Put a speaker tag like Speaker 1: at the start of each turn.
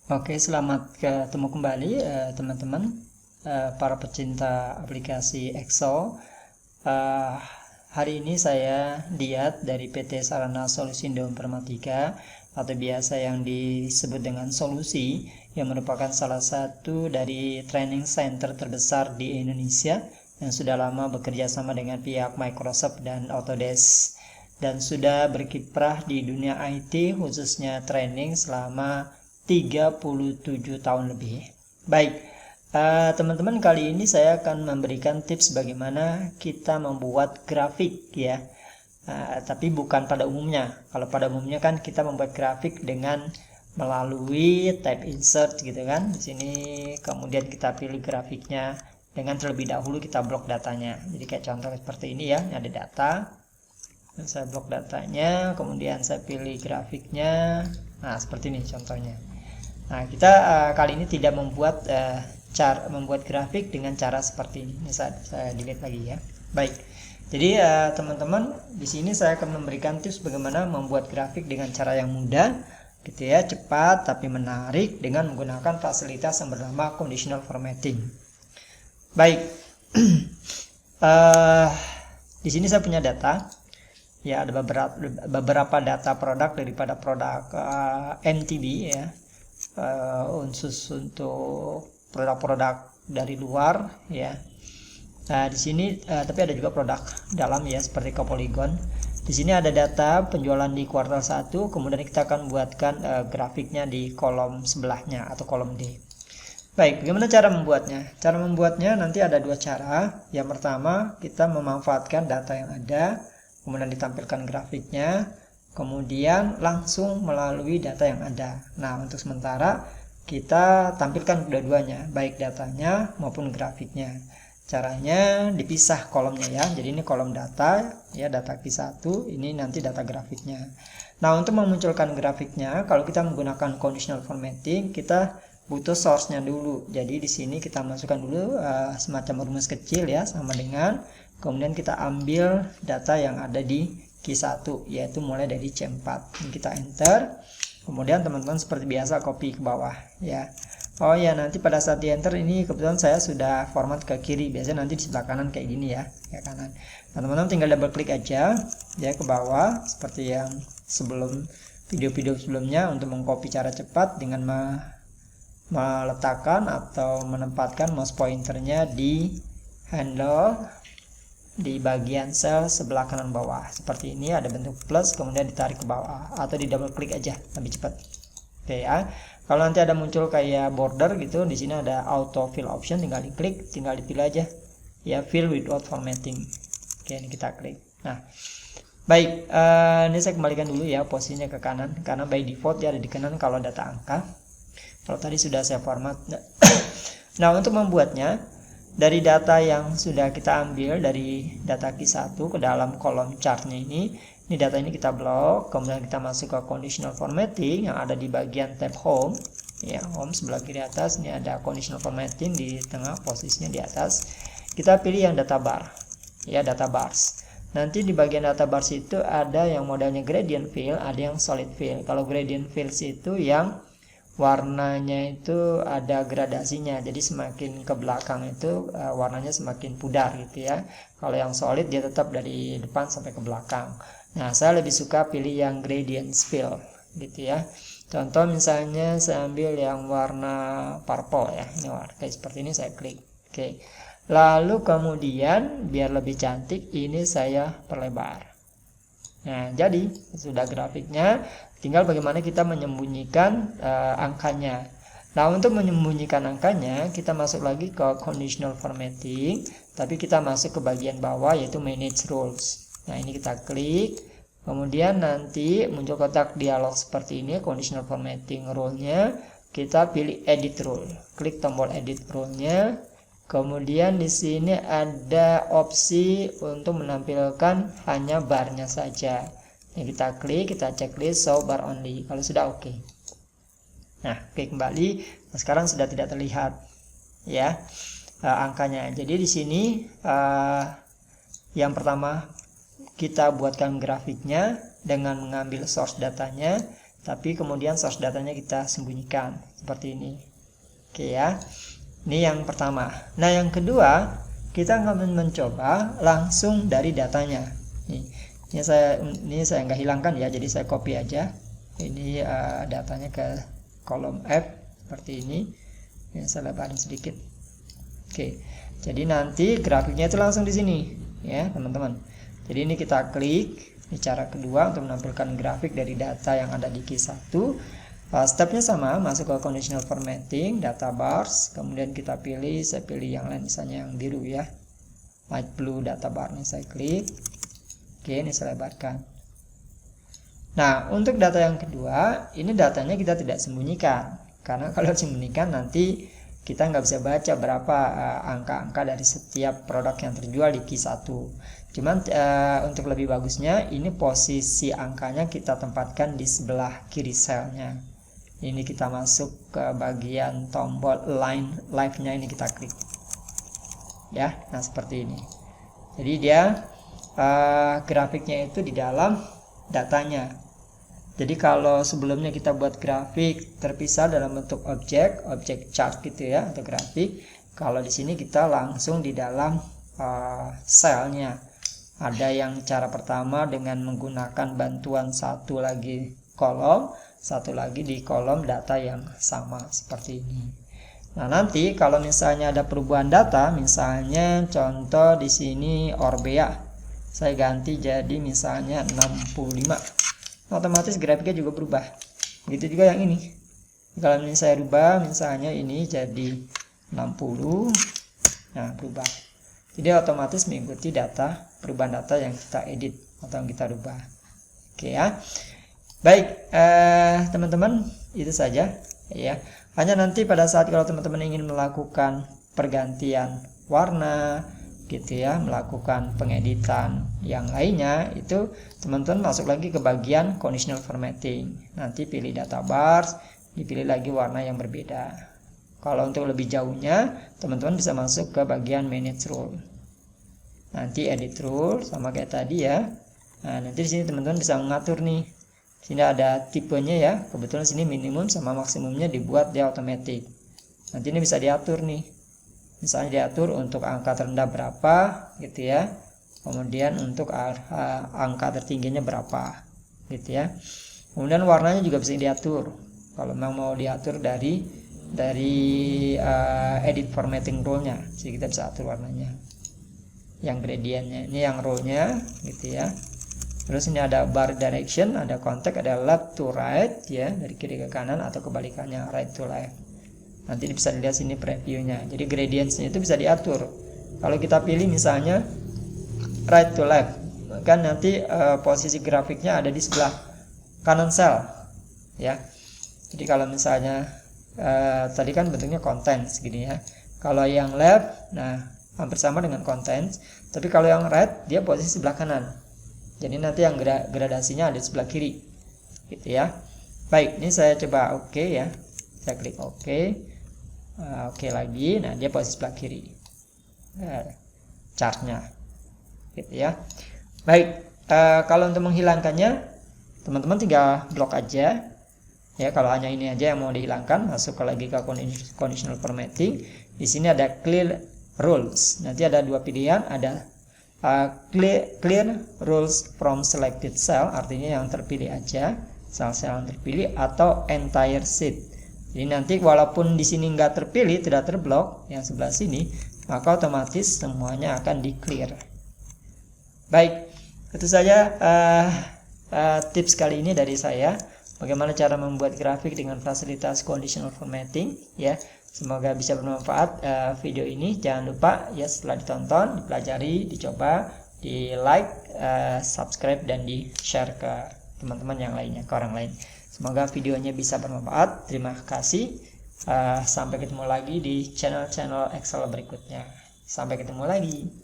Speaker 1: Oke, selamat ketemu kembali teman-teman, para pecinta aplikasi Excel. Eh, Hari ini saya Diat dari PT Sarana Solusi Indo Informatika atau biasa yang disebut dengan Solusi, yang merupakan salah satu dari training center terbesar di Indonesia yang sudah lama bekerja sama dengan pihak Microsoft dan Autodesk dan sudah berkiprah di dunia IT khususnya training selama 37 tahun lebih. Baik, teman-teman, kali ini saya akan memberikan tips bagaimana kita membuat grafik ya. Tapi bukan pada umumnya. Kalau pada umumnya kan kita membuat grafik dengan melalui tab insert gitu kan. Di sini kemudian kita pilih grafiknya dengan terlebih dahulu kita blok datanya. Jadi kayak contoh seperti ini ya, ini ada data. Dan saya blok datanya, kemudian saya pilih grafiknya. Nah, seperti ini contohnya. Nah, kita kali ini tidak membuat membuat grafik dengan cara seperti ini. Ini saya delete lagi ya. Baik. Jadi teman-teman, di sini saya akan memberikan tips bagaimana membuat grafik dengan cara yang mudah, gitu ya, cepat tapi menarik dengan menggunakan fasilitas yang bernama conditional formatting. Baik. Di sini saya punya data. Ya, ada beberapa data produk daripada produk MTB ya. Khusus untuk produk-produk dari luar ya. Nah, di sini tapi ada juga produk dalam ya, seperti ke Polygon. Di sini ada data penjualan di kuartal 1, kemudian kita akan buatkan grafiknya di kolom sebelahnya atau kolom D. Baik, bagaimana cara membuatnya? Cara membuatnya nanti ada dua cara. Yang pertama, kita memanfaatkan data yang ada, kemudian ditampilkan grafiknya, kemudian langsung melalui data yang ada. Nah, untuk sementara kita tampilkan kedua-duanya, baik datanya maupun grafiknya. Caranya dipisah kolomnya ya. Jadi ini kolom data ya, data Q1, ini nanti data grafiknya. Nah, untuk memunculkan grafiknya, kalau kita menggunakan conditional formatting, kita butuh source-nya dulu. Jadi di sini kita masukkan dulu semacam rumus kecil ya, sama dengan, kemudian kita ambil data yang ada di Q1, yaitu mulai dari C4. Ini kita enter. Kemudian teman-teman seperti biasa copy ke bawah ya. Oh ya, nanti pada saat di enter ini kebetulan saya sudah format ke kiri. Biasanya nanti di sebelah kanan kayak gini ya, ke kanan. Teman-teman tinggal double klik aja ya ke bawah seperti yang sebelum video-video sebelumnya untuk mengcopy cara cepat dengan meletakkan atau menempatkan mouse pointernya di handle di bagian sel sebelah kanan bawah. Seperti ini ada bentuk plus, kemudian ditarik ke bawah atau di double klik aja lebih cepat. Oke ya. Kalau nanti ada muncul kayak border gitu, di sini ada auto fill option, tinggal diklik, tinggal dipilih aja ya, fill without formatting. Oke, ini kita klik. Nah, baik, ini saya kembalikan dulu ya posisinya ke kanan, karena by default dia ada di kanan kalau data angka. Kalau tadi sudah saya format. Nah, untuk membuatnya, dari data yang sudah kita ambil dari data Q1 ke dalam kolom chartnya ini data ini kita blok, kemudian kita masuk ke conditional formatting yang ada di bagian tab home ya, home sebelah kiri atas. Ini ada conditional formatting di tengah, posisinya di atas. Kita pilih yang data bar ya, data bars. Nanti di bagian data bars itu ada yang modelnya gradient fill, ada yang solid fill. Kalau gradient fills itu yang warnanya itu ada gradasinya, jadi semakin ke belakang itu warnanya semakin pudar gitu ya. Kalau yang solid dia tetap dari depan sampai ke belakang. Nah, saya lebih suka pilih yang gradient fill gitu ya. Contoh misalnya saya ambil yang warna purple ya, ini warna kayak seperti ini, saya klik. Oke. Lalu kemudian biar lebih cantik ini saya perlebar. Nah, jadi sudah grafiknya, tinggal bagaimana kita menyembunyikan angkanya. Nah, untuk menyembunyikan angkanya, kita masuk lagi ke conditional formatting, tapi kita masuk ke bagian bawah yaitu manage rules. Nah, ini kita klik, kemudian nanti muncul kotak dialog seperti ini, conditional formatting rule-nya, kita pilih edit rule. Klik tombol edit rule-nya. Kemudian di sini ada opsi untuk menampilkan hanya barnya saja. Ini kita klik, kita checklist show bar only. Kalau sudah oke. Nah, oke kembali. Nah, sekarang sudah tidak terlihat ya angkanya. Jadi di sini yang pertama kita buatkan grafiknya dengan mengambil source datanya. tapi kemudian source datanya kita sembunyikan seperti ini. Oke ya, ini yang pertama. Nah yang kedua, kita akan mencoba langsung dari datanya. Ini saya nggak hilangkan ya, jadi saya copy aja. Ini datanya ke kolom F seperti ini. Yang saya lebarin sedikit. Oke, jadi nanti grafiknya itu langsung di sini ya teman-teman. Jadi ini kita klik. Ini cara kedua untuk menampilkan grafik dari data yang ada di Q1. Stepnya sama, masuk ke conditional formatting, data bars, kemudian kita pilih, saya pilih yang lain misalnya yang biru ya, light blue data bar, ini saya klik. Oke, ini saya lebarkan. Nah untuk data yang kedua, ini datanya kita tidak sembunyikan, karena kalau sembunyikan nanti kita nggak bisa baca berapa angka-angka dari setiap produk yang terjual di Q1. Cuman untuk lebih bagusnya, ini posisi angkanya kita tempatkan di sebelah kiri selnya. Ini kita masuk ke bagian tombol line live-nya, ini kita klik. Ya, nah seperti ini. Jadi dia grafiknya itu di dalam datanya. Jadi kalau sebelumnya kita buat grafik terpisah dalam bentuk objek chart gitu ya, atau grafik. Kalau di sini kita langsung di dalam selnya. Ada yang cara pertama dengan menggunakan bantuan satu lagi kolom, satu lagi di kolom data yang sama seperti ini. Nah nanti kalau misalnya ada perubahan data, misalnya contoh di sini Orbea, saya ganti jadi misalnya 65, otomatis grafiknya juga berubah. Begitu juga yang ini. Kalau ini saya rubah, misalnya ini jadi 60, nah berubah. Jadi otomatis mengikuti perubahan data yang kita edit atau yang kita rubah. Oke ya. Baik, teman-teman, itu saja ya. Hanya nanti pada saat kalau teman-teman ingin melakukan pergantian warna gitu ya, melakukan pengeditan yang lainnya, itu teman-teman masuk lagi ke bagian conditional formatting. Nanti pilih data bars, dipilih lagi warna yang berbeda. Kalau untuk lebih jauhnya, teman-teman bisa masuk ke bagian manage rule. Nanti edit rule sama kayak tadi ya. Nah, nanti di sini teman-teman bisa mengatur nih. Sini ada tipenya ya. Kebetulan sini minimum sama maksimumnya dibuat dia otomatis. Nanti ini bisa diatur nih. Misalnya diatur untuk angka terendah berapa gitu ya. Kemudian untuk angka tertingginya berapa gitu ya. Kemudian warnanya juga bisa diatur. Kalau memang mau diatur dari edit formatting rule-nya, jadi kita bisa atur warnanya, yang gradientnya, ini yang row-nya gitu ya. Terus ini ada bar direction, ada context, ada left to right ya, dari kiri ke kanan atau kebalikannya right to left. Nanti bisa dilihat sini previewnya. Jadi gradients-nya itu bisa diatur. Kalau kita pilih misalnya right to left, kan nanti posisi grafiknya ada di sebelah kanan sel ya. Jadi kalau misalnya tadi kan bentuknya contents gini ya. Kalau yang left, nah hampir sama dengan contents. Tapi kalau yang right, dia posisi sebelah kanan. Jadi nanti yang gradasinya ada di sebelah kiri, gitu ya. Baik, ini saya coba oke ya. Saya klik oke, oke lagi. Nah dia posisi sebelah kiri, chartnya, gitu ya. Baik, kalau untuk menghilangkannya, teman-teman tinggal blok aja. Ya, kalau hanya ini aja yang mau dihilangkan, masuk lagi ke conditional formatting. Di sini ada clear rules. Nanti ada dua pilihan, ada clear rules from selected cell, artinya yang terpilih aja, sel-sel yang terpilih, atau entire sheet. Jadi nanti walaupun di sini nggak terpilih, tidak terblok, yang sebelah sini, maka otomatis semuanya akan di clear. Baik, itu saja tips kali ini dari saya. Bagaimana cara membuat grafik dengan fasilitas conditional formatting ya. Semoga bisa bermanfaat video ini. Jangan lupa ya setelah ditonton, dipelajari, dicoba, di like, subscribe dan di share ke teman-teman yang lainnya, ke orang lain. Semoga videonya bisa bermanfaat. Terima kasih. Sampai ketemu lagi di channel-channel Excel berikutnya. Sampai ketemu lagi.